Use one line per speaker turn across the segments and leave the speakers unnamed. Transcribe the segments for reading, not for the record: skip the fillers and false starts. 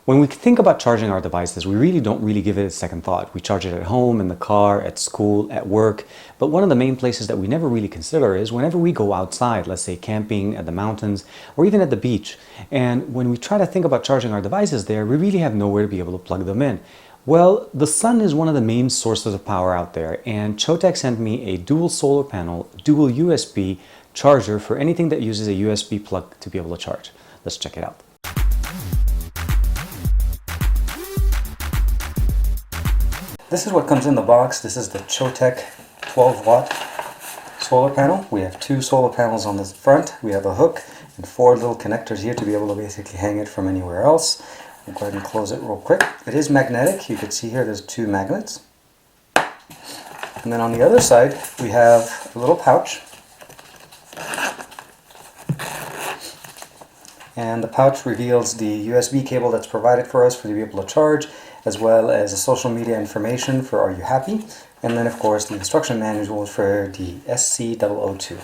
When we think about charging our devices, we really don't give it a second thought. We charge it at home, in the car, at school, at work. But one of the main places that we never really consider is whenever we go outside, let's say camping at the mountains or even at the beach. And when we try to think about charging our devices there, we really have nowhere to be able to plug them in. Well, the sun is one of the main sources of power out there, and Choetech sent me a dual solar panel, dual USB charger for anything that uses a USB plug to be able to charge. Let's check it out. This is what comes in the box. This is the Choetech 12-watt solar panel. We have 2 solar panels on the front. We have a hook and 4 little connectors here to be able to basically hang it from anywhere else. I'll go ahead and close it real quick. It is magnetic. You can see here there's 2 magnets. And then on the other side we have a little pouch. And the pouch reveals the USB cable that's provided for us to be able to charge, as well as the social media information for Are You Happy? And then of course the instruction manual for the SC002.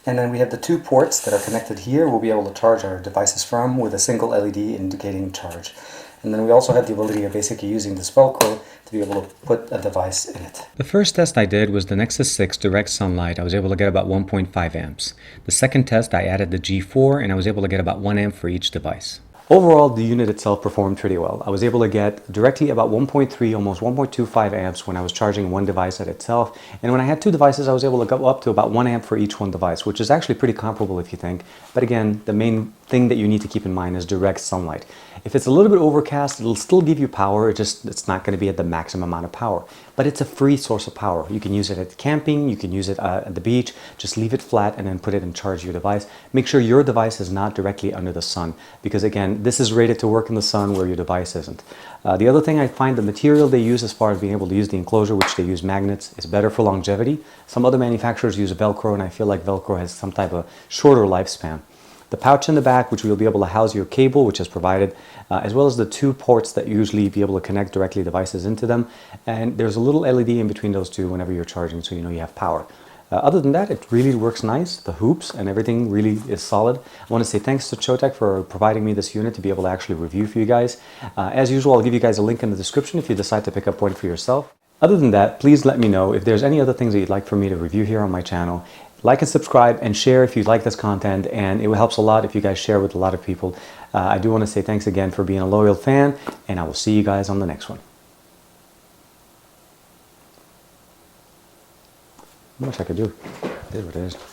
And then we have the 2 ports that are connected here. We'll be able to charge our devices from with a single LED indicating charge. And then we also have the ability of basically using this Velcro to be able to put a device in it. The first test I did was the Nexus 6 direct sunlight. I was able to get about 1.5 amps. The second test I added the G4 and I was able to get about 1 amp for each device. Overall, the unit itself performed pretty well. I was able to get directly about 1.3, almost 1.25 amps when I was charging one device at itself. And when I had 2 devices, I was able to go up to about 1 amp for each one device, which is actually pretty comparable if you think. But again, the main thing that you need to keep in mind is direct sunlight. If it's a little bit overcast, it'll still give you power, it's not going to be at the maximum amount of power. But it's a free source of power. You can use it at camping, you can use it at the beach, just leave it flat and then put it and charge your device. Make sure your device is not directly under the sun, because again, this is rated to work in the sun where your device isn't. The other thing I find, the material they use as far as being able to use the enclosure, which they use magnets, is better for longevity. Some other manufacturers use Velcro, and I feel like Velcro has some type of shorter lifespan. The pouch in the back, which will be able to house your cable, which is provided, as well as the 2 ports that usually be able to connect directly devices into them. And there's a little LED in between those 2 whenever you're charging, so you know you have power. Other than that, it really works nice. The hoops and everything really is solid. I want to say thanks to Choetech for providing me this unit to be able to actually review for you guys. As usual, I'll give you guys a link in the description if you decide to pick up one for yourself. Other than that, please let me know if there's any other things that you'd like for me to review here on my channel. Like and subscribe and share if you like this content, and it helps a lot if you guys share with a lot of people. I do want to say thanks again for being a loyal fan, and I will see you guys on the next one. Not much I could do. It is what it is.